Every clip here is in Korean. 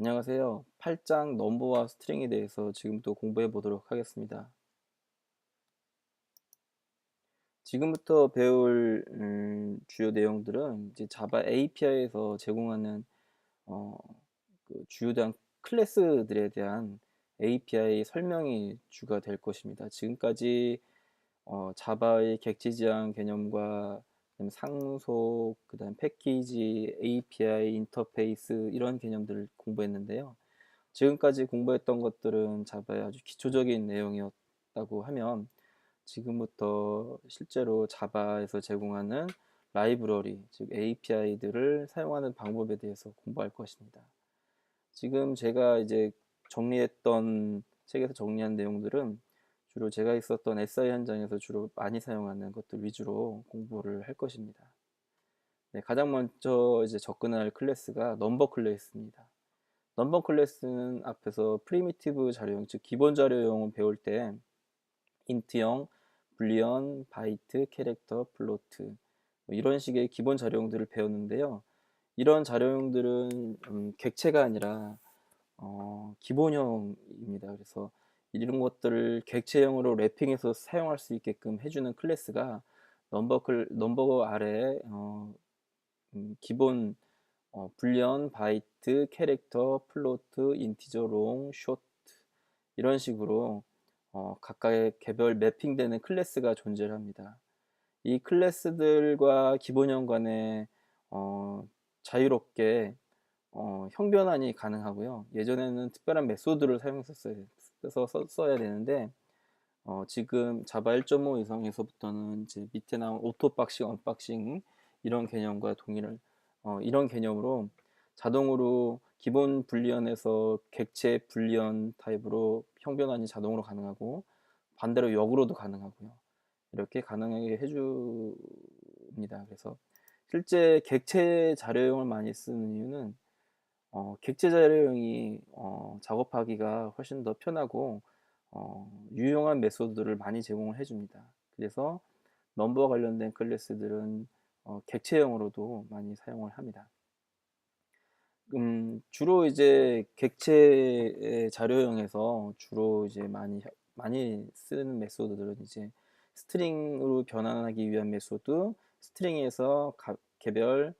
안녕하세요. 8장 넘버와 스트링에 대해서 지금부터 공부해 보도록 하겠습니다. 지금부터 배울 주요 내용들은 이제 자바 API에서 제공하는 어, 주요한 클래스들에 대한 API 설명이 주가 될 것입니다. 지금까지 자바의 객체 지향 개념과 그다음에 상속, 그다음 패키지, API, 인터페이스 이런 개념들을 공부했는데요. 지금까지 공부했던 것들은 자바의 아주 기초적인 내용이었다고 하면 지금부터 실제로 자바에서 제공하는 라이브러리, 즉 API들을 사용하는 방법에 대해서 공부할 것입니다. 지금 제가 이제 정리했던 책에서 정리한 내용들은 주로 제가 있었던 SI 현장에서 주로 많이 사용하는 것들 위주로 공부를 할 것입니다. 네, 가장 먼저 이제 접근할 클래스가 넘버 클래스입니다. 넘버 클래스는 앞에서 프리미티브 자료형, 즉 기본 자료형을 배울 때 인트형, 불리언, 바이트, 캐릭터, 플로트 뭐 이런 식의 기본 자료형들을 배웠는데요. 이런 자료형들은 객체가 아니라 기본형입니다. 그래서 이런 것들을 객체형으로 랩핑해서 사용할 수 있게끔 해주는 클래스가 넘버 아래 기본 불리언, 바이트, 캐릭터, 플로트, 인티저, 롱, 쇼트 이런 식으로 각각의 개별 매핑되는 클래스가 존재합니다. 이 클래스들과 기본형 간에 자유롭게 형변환이 가능하고요. 예전에는 특별한 메소드를 써야 되는데 지금 자바 1.5 이상에서부터는 이제 밑에 나온 오토박싱, 언박싱 이런 개념과 이런 개념으로 자동으로 기본 불리언에서 객체 불리언 타입으로 형변환이 자동으로 가능하고 반대로 역으로도 가능하고요. 이렇게 가능하게 해줍니다. 그래서 실제 객체 자료형을 많이 쓰는 이유는 객체 자료형이 작업하기가 훨씬 더 편하고 유용한 메소드를 많이 제공을 해줍니다. 그래서 넘버와 관련된 클래스들은 객체형으로도 많이 사용을 합니다. 주로 이제 객체 자료형에서 주로 이제 많이 쓰는 메소드들은 이제 스트링으로 변환하기 위한 메소드, 스트링에서 개별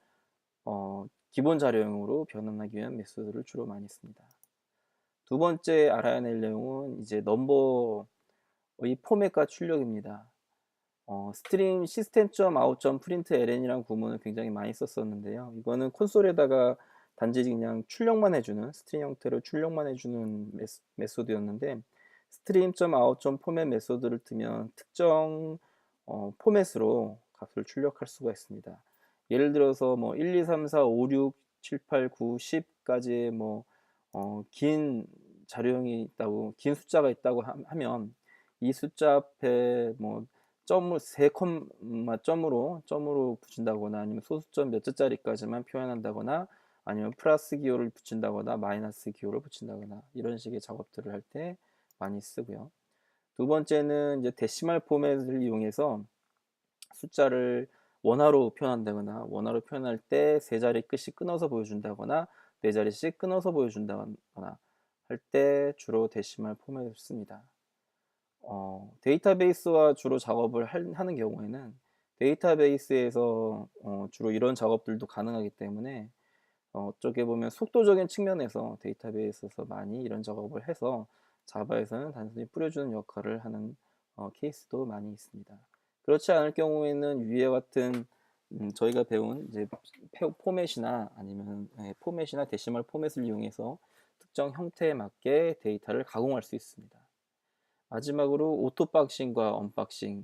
기본 자료형으로 변환하기 위한 메소드를 주로 많이 씁니다. 두 번째 알아야 할 내용은 이제 넘버의 포맷과 출력입니다. 스트링 system.out.println이라는 구문을 굉장히 많이 썼었는데요. 이거는 콘솔에다가 단지 그냥 출력만 해주는 스트링 형태로 출력만 해주는 메소드였는데 stream.out.format 메소드를 뜨면 특정 포맷으로 값을 출력할 수가 있습니다. 예를 들어서 뭐 1, 2, 3, 4, 5, 6, 7, 8, 9, 10까지의 긴 자료형이 있다고, 긴 숫자가 있다고 하면 이 숫자 앞에 뭐 세 콤마 점으로 붙인다거나 아니면 소수점 몇 자짜리까지만 표현한다거나 아니면 플러스 기호를 붙인다거나 마이너스 기호를 붙인다거나 이런 식의 작업들을 할 때 많이 쓰고요. 두 번째는 이제 데시말 포맷을 이용해서 숫자를 원화로 표현한다거나 원화로 표현할 때 세 자리 끝이 끊어서 보여준다거나 네 자리씩 끊어서 보여준다거나 할 때 주로 데시말 포맷을 씁니다. 데이터베이스와 주로 작업을 하는 경우에는 데이터베이스에서 주로 이런 작업들도 가능하기 때문에 어떻게 보면 속도적인 측면에서 데이터베이스에서 많이 이런 작업을 해서 자바에서는 단순히 뿌려주는 역할을 하는 케이스도 많이 있습니다. 그렇지 않을 경우에는 위와 같은 저희가 배운 이제 포맷이나 아니면 포맷이나 데시멀 포맷을 이용해서 특정 형태에 맞게 데이터를 가공할 수 있습니다. 마지막으로 오토박싱과 언박싱에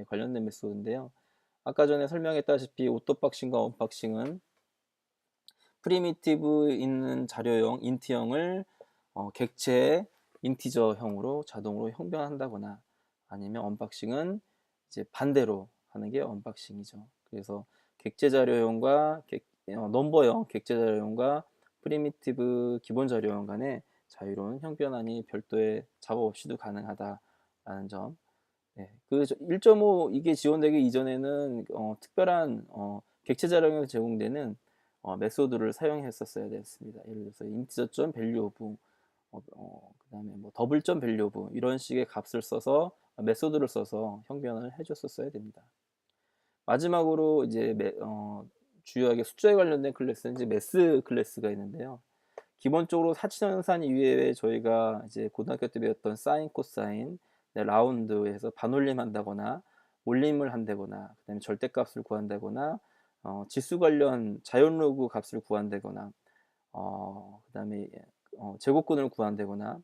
관련된 메소드인데요. 아까 전에 설명했다시피 오토박싱과 언박싱은 프리미티브 있는 자료형 인트형을 객체 인티저형으로 자동으로 형변한다거나 아니면 언박싱은 이제 반대로 하는 게 언박싱이죠. 그래서 객체 자료형과 넘버형 객체 자료형과 프리미티브 기본 자료형 간의 자유로운 형변환이 별도의 작업 없이도 가능하다라는 점. 네, 그 1.5 이게 지원되기 이전에는 특별한 객체 자료형에서 제공되는 메소드를 사용했었어야 됐습니다. 예를 들어서 인티저 밸류 오브 그다음에 뭐 더블 밸류 오브 이런 식의 값을 써서 메소드를 써서 형변을 해줬었어야 됩니다. 마지막으로 이제 주요하게 숫자에 관련된 클래스는 이제 매스 클래스가 있는데요. 기본적으로 사치연산 이외에 저희가 이제 고등학교 때 배웠던 사인, 코사인, 라운드에서 반올림한다거나 올림을 한다거나 그다음에 절대값을 구한다거나 지수 관련 자연로그 값을 구한다거나 그다음에 제곱근을 구한다거나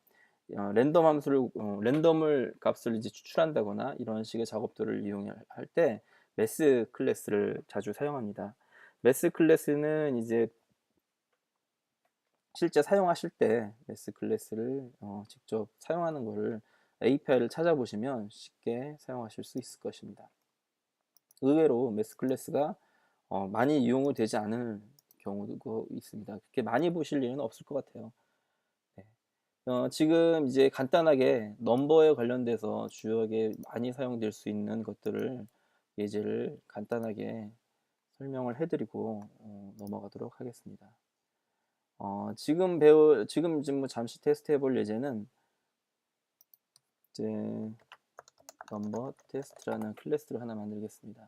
랜덤 함수를 랜덤을 값을 이제 추출한다거나 이런 식의 작업들을 이용할 때 매스 클래스를 자주 사용합니다. 매스 클래스는 이제 실제 사용하실 때 매스 클래스를 직접 사용하는 것을 API를 찾아보시면 쉽게 사용하실 수 있을 것입니다. 의외로 매스 클래스가 많이 이용이 되지 않을 경우도 있습니다. 그렇게 많이 보실 일은 없을 것 같아요. 네. 지금 이제 간단하게 넘버에 관련돼서 주요하게 많이 사용될 수 있는 것들을 예제를 간단하게 설명을 해드리고 넘어가도록 하겠습니다. 지금 뭐 잠시 테스트 해볼 예제는 이제 넘버 테스트라는 클래스를 하나 만들겠습니다.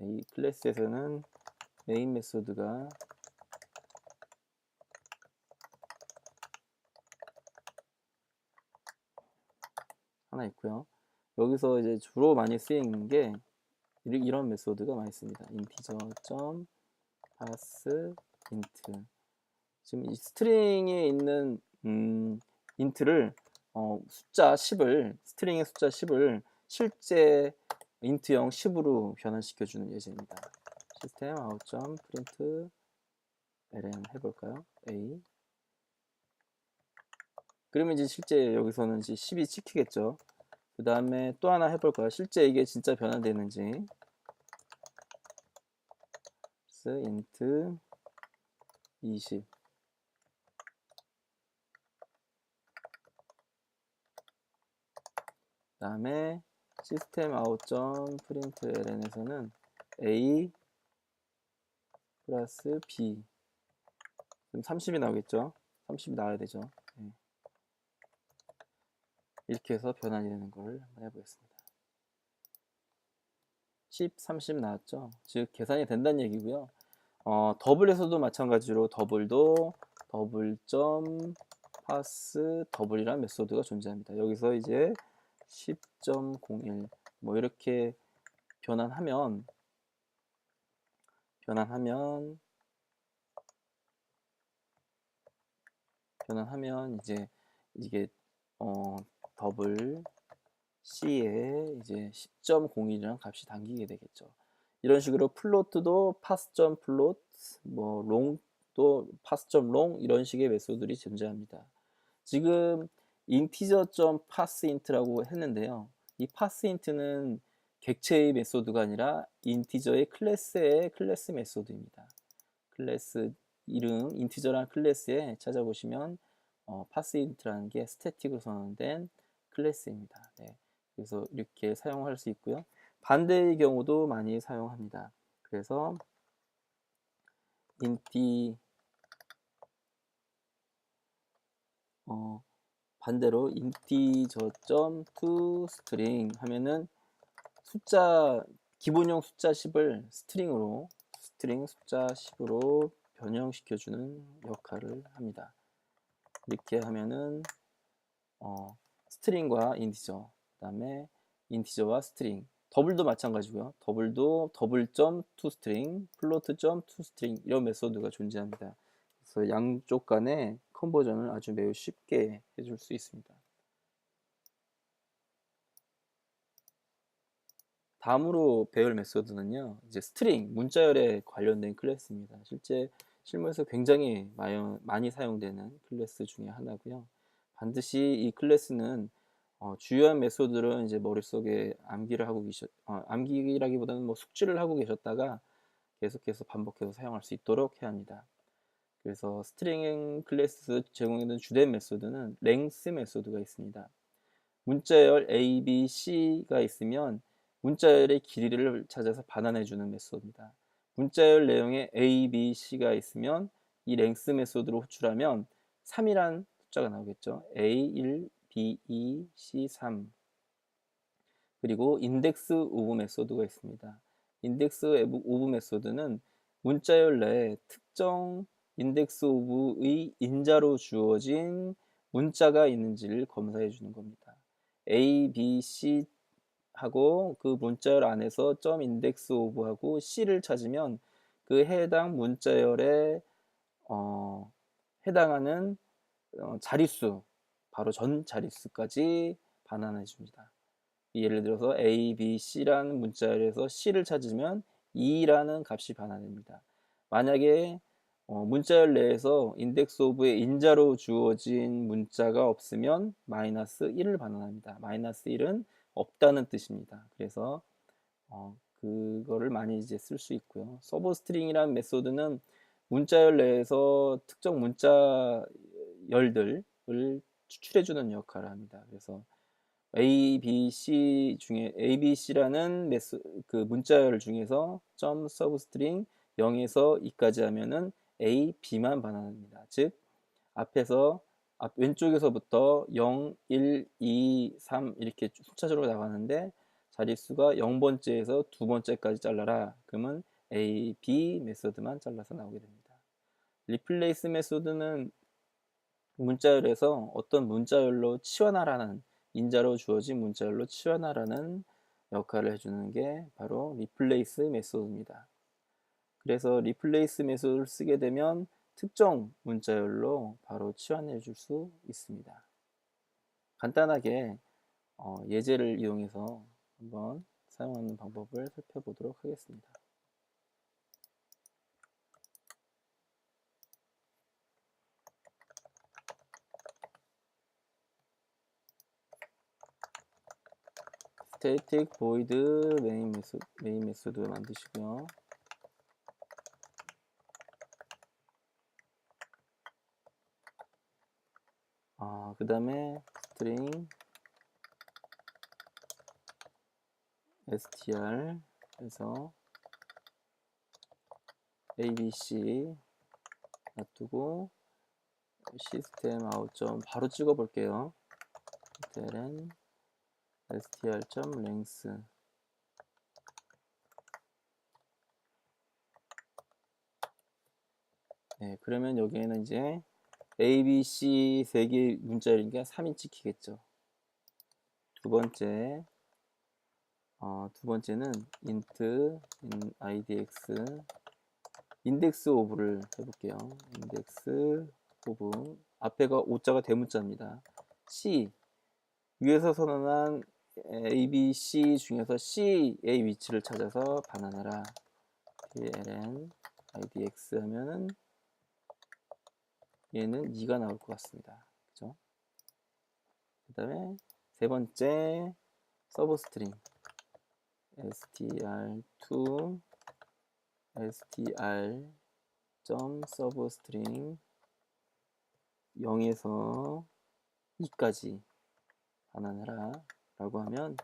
이 클래스에서는 메인 메소드가 하나 있고요. 여기서 이제 주로 많이 쓰이는 게 이런 메소드가 많이 씁니다. integer.parse int. 지금 이 스트링에 있는 인트를 숫자 10을 스트링의 숫자 10을 실제 인트형 10으로 변환시켜주는 예제입니다. 시스템 out.print ln 해볼까요? a 그러면 이제 실제 여기서는 이제 10이 찍히겠죠. 그 다음에 또 하나 해볼까요? 실제 이게 진짜 변환되는지 int 20 그 다음에 시스템 out.println에서는 a 플러스 b 그럼 30이 나오겠죠. 30이 나와야 되죠. 네. 이렇게 해서 변환이 되는 걸 한번 해보겠습니다. 10, 30 나왔죠. 즉 계산이 된다는 얘기고요. 더블에서도 마찬가지로 더블도 더블.pass 더블이라는 메소드가 존재합니다. 여기서 이제 10.01 뭐 이렇게 변환하면 이제 이게 더블 C에 이제 10.01이라는 값이 담기게 되겠죠. 이런 식으로 플로트도 pass.plot, 뭐 long도 pass.long 이런 식의 메소드들이 존재합니다. 지금 integer.parseInt라고 했는데요. 이 parseInt는 객체의 메소드가 아니라 인티저의 클래스 메소드입니다. 클래스 이름 인티저라는 클래스에 찾아보시면 parseInt라는 게 스태틱으로 선언된 클래스입니다. 네. 그래서 이렇게 사용할 수 있고요. 반대의 경우도 많이 사용합니다. 그래서 반대로 integer.toString 하면은 기본형 숫자 10을 스트링 숫자 10으로 변형시켜주는 역할을 합니다. 이렇게 하면은 스트링과 인티저, 그 다음에 인티저와 스트링, 더블도 마찬가지고요. 더블도 더블.toString, 플로트.toString 이런 메소드가 존재합니다. 그래서 양쪽 간의 컨버전을 아주 매우 쉽게 해줄 수 있습니다. 다음으로 배울 메소드는요, 이제 스트링, 문자열에 관련된 클래스입니다. 실제 실무에서 굉장히 많이 사용되는 클래스 중에 하나고요. 반드시 이 클래스는 주요한 메소드를 이제 머릿속에 암기라기보다는 뭐 숙지를 하고 계셨다가 계속해서 반복해서 사용할 수 있도록 해야 합니다. 그래서 스트링 클래스 제공하는 주된 메소드는 length 메소드가 있습니다. 문자열 A, B, C가 있으면 문자열의 길이를 찾아서 반환해주는 메소드입니다. 문자열 내용에 A, B, C가 있으면 이 랭스 메소드로 호출하면 3이란 숫자가 나오겠죠. A1, B2, C3. 그리고 인덱스 오브 메소드가 있습니다. 인덱스 오브 메소드는 문자열 내에 특정 인덱스 오브의 인자로 주어진 문자가 있는지를 검사해 주는 겁니다. A, B, C 하고 그 문자열 안에서 점 인덱스 오브하고 C를 찾으면 그 해당 문자열에 해당하는 자릿수, 바로 전 자릿수까지 반환해 줍니다. 예를 들어서 A, B, C라는 문자열에서 C를 찾으면 2라는 값이 반환됩니다. 만약에 문자열 내에서 인덱스 오브의 인자로 주어진 문자가 없으면 마이너스 1을 반환합니다. 마이너스 1은 없다는 뜻입니다. 그래서 그거를 많이 이제 쓸 수 있고요. 서브 스트링이라는 메소드는 문자열 내에서 특정 문자열들을 추출해주는 역할을 합니다. 그래서 A, B, C 중에 A, B, C라는 그 문자열 중에서 점 서브스트링 0에서 2까지 하면은 A, B만 반환합니다. 즉 앞에서 왼쪽에서부터 0, 1, 2, 3 이렇게 순차적으로 나가는데 자릿수가 0번째에서 2번째까지 잘라라. 그러면 A, B 메소드만 잘라서 나오게 됩니다. 리플레이스 메소드는 문자열에서 어떤 문자열로 치환하라는 인자로 주어진 문자열로 치환하라는 역할을 해주는 게 바로 리플레이스 메소드입니다. 그래서 리플레이스 메소드를 쓰게 되면 특정 문자열로 바로 치환해 줄 수 있습니다. 간단하게 예제를 이용해서 한번 사용하는 방법을 살펴보도록 하겠습니다. static void main 메소드 만드시고요. 그 다음에 string str 해서 abc 놔두고 시스템 아웃 점 바로 찍어 볼게요. str str.length 네, 그러면 여기에는 이제 A, B, C 세 개의 문자열이니까 3이 찍히겠죠. 두 번째는 int idx 인덱스 오브를 해볼게요. 인덱스 오브 앞에가 5자가 대문자입니다. C 위에서 선언한 A, B, C 중에서 C의 위치를 찾아서 반환하라. ln idx 하면은 얘는 2가 나올 것 같습니다. 그죠? 그 다음에 세 번째 서브 스트링 str2 str.substring 0에서 2까지 반환해라 라고 하면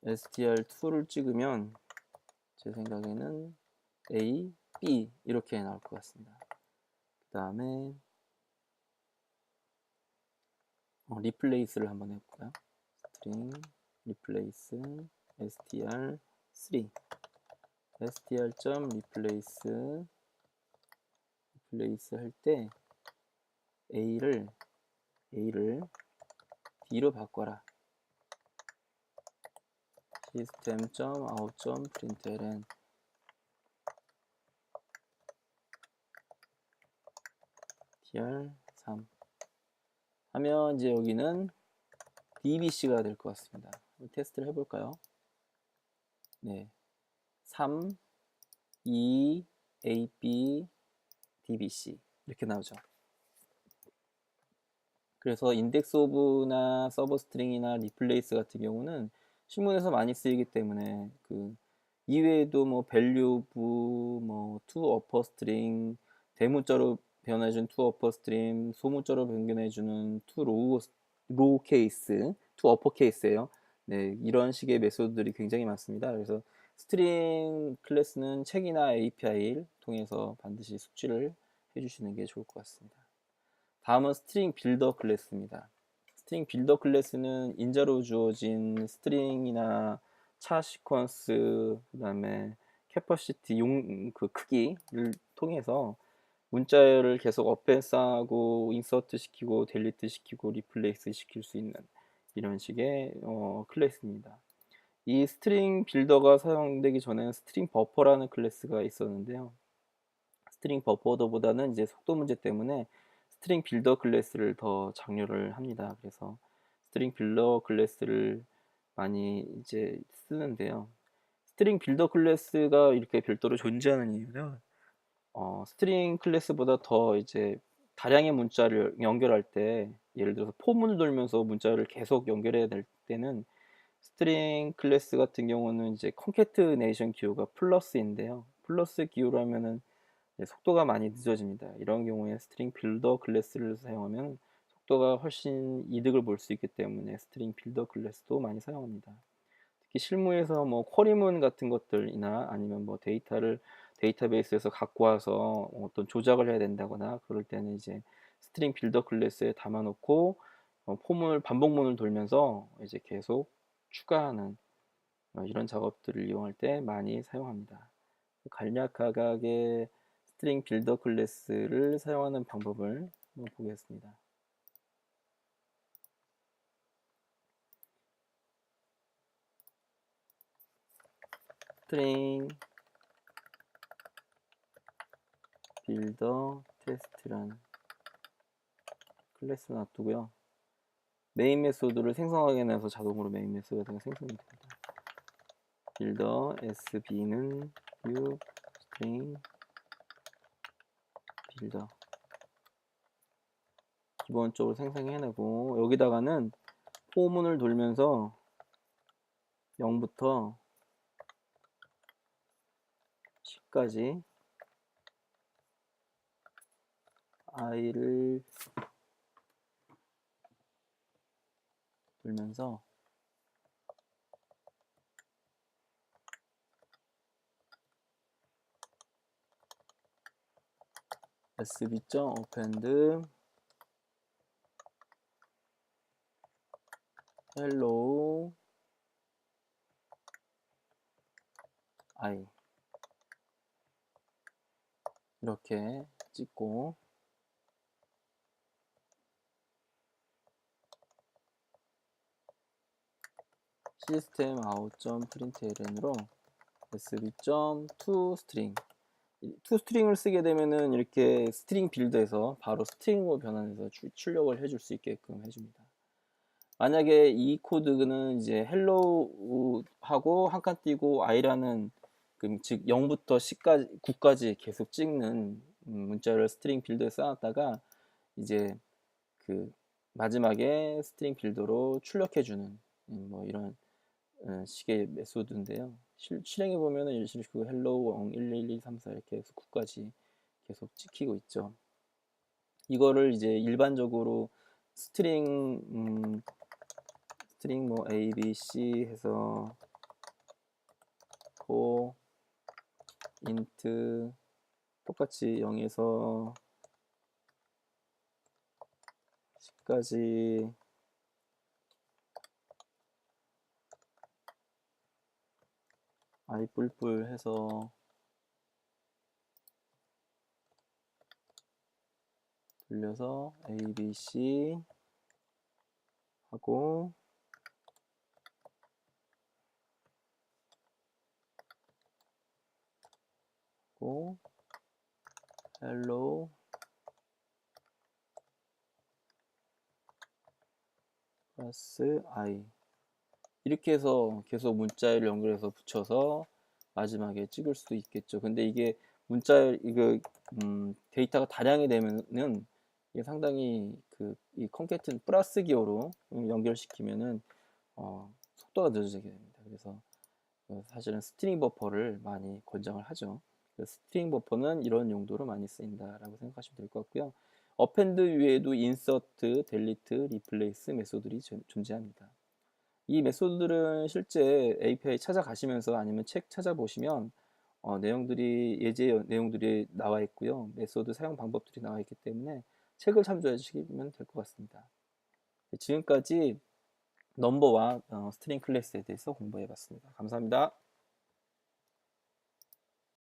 str2를 찍으면 제 생각에는 A, B 이렇게 나올 것 같습니다. 그 다음에 리플레이스를 한번 해볼까요? string replace str3 str.replace 할 때 A를 D로 바꿔라. system.out.println dr3 하면 이제 여기는 DBC가 될 것 같습니다. 테스트를 해볼까요? 네, 3, 2, AB, DBC 이렇게 나오죠. 그래서 인덱스 오브나 서브 스트링이나 리플레이스 같은 경우는 실무에서 많이 쓰이기 때문에 그 이외에도 뭐 밸류브, 뭐 투 어퍼 스트링, 대문자로 변해준 투 어퍼 스트링, 소문자로 변경해주는 투 로우 케이스, 투 어퍼 케이스예요. 네, 이런 식의 메소드들이 굉장히 많습니다. 그래서 스트링 클래스는 책이나 API를 통해서 반드시 숙지를 해주시는 게 좋을 것 같습니다. 다음은 스트링 빌더 클래스입니다. 스트링 빌더 클래스는 인자로 주어진 스트링이나 차 시퀀스, 그 다음에 캐퍼시티 그 크기를 통해서 문자열을 계속 어펜스하고 인서트 시키고 델리트 시키고 리플레이스 시킬 수 있는 이런 식의 클래스입니다. 이 스트링 빌더가 사용되기 전에는 스트링 버퍼라는 클래스가 있었는데요. 스트링 버퍼보다는 이제 속도 문제 때문에 스트링 빌더 클래스를 더 장려를 합니다. 그래서 스트링 빌더 클래스를 많이 이제 쓰는데요. 스트링 빌더 클래스가 이렇게 별도로 존재하는 이유는 스트링 클래스보다 더 이제 다량의 문자를 연결할 때, 예를 들어서 포문을 돌면서 문자를 계속 연결해야 될 때는 스트링 클래스 같은 경우는 이제 컨캐트네이션 기호가 플러스인데요. 플러스 기호로 하면은 속도가 많이 늦어집니다. 이런 경우에 스트링 빌더 클래스를 사용하면 속도가 훨씬 이득을 볼 수 있기 때문에 스트링 빌더 클래스도 많이 사용합니다. 특히 실무에서 뭐 쿼리문 같은 것들이나 아니면 뭐 데이터를 데이터베이스에서 갖고 와서 어떤 조작을 해야 된다거나 그럴 때는 이제 스트링 빌더 클래스에 담아놓고 포문을 반복문을 돌면서 이제 계속 추가하는 이런 작업들을 이용할 때 많이 사용합니다. 간략하게 스트링 빌더 클래스를 사용하는 방법을 한번 보겠습니다. 스트링 빌더 테스트란 클래스 놔두고요. 메인 메소드를 생성하게 해서 자동으로 메인 메소드가 생성이 됩니다. 빌더 sb는 new string 빌더 기본적으로 생성해내고, 여기다가는 포문을 돌면서 0부터 10까지 i를 돌면서 sb.append hello i 이렇게 찍고, 시스템 out.println으로 sb.toString toString을 쓰게 되면은 이렇게 스트링 빌드에서 바로 스트링으로 변환해서 출력을 해줄 수 있게끔 해줍니다. 만약에 이 코드는 이제 헬로우 하고 한 칸 띄고 i라는 즉 0부터 10까지 9까지 계속 찍는 문자를 스트링 빌드에 쌓았다가 이제 그 마지막에 스트링 빌더로 출력해주는 뭐 이런 식의 메소드인데요. 실행해 보면은 일실 그 hello 1, 1, 2, 3, 4 이렇게 해서 9까지 계속 찍히고 있죠. 이거를 이제 일반적으로 스트링 스트링 뭐 a, b, c 해서 for int 똑같이 0에서 10까지 i 뿔뿔 해서 돌려서 a, b, c 하고 hello 플러스 i 이렇게 해서 계속 문자를 연결해서 붙여서 마지막에 찍을 수도 있겠죠. 근데 이게 이거 데이터가 다량이 되면은 이게 상당히 이 컨캐트는 플러스 기호로 연결시키면은 속도가 늦어지게 됩니다. 그래서 사실은 스트링 버퍼를 많이 권장을 하죠. 스트링 버퍼는 이런 용도로 많이 쓰인다라고 생각하시면 될 것 같고요. 어펜드 위에도 인서트, 델리트, 리플레이스 메소드들이 존재합니다. 이 메소드들은 실제 API 찾아가시면서 아니면 책 찾아보시면 내용들이 예제 내용들이 나와 있고요. 메소드 사용 방법들이 나와 있기 때문에 책을 참조해 주시면 될 것 같습니다. 네, 지금까지 넘버와 스트링 클래스에 대해서 공부해 봤습니다. 감사합니다.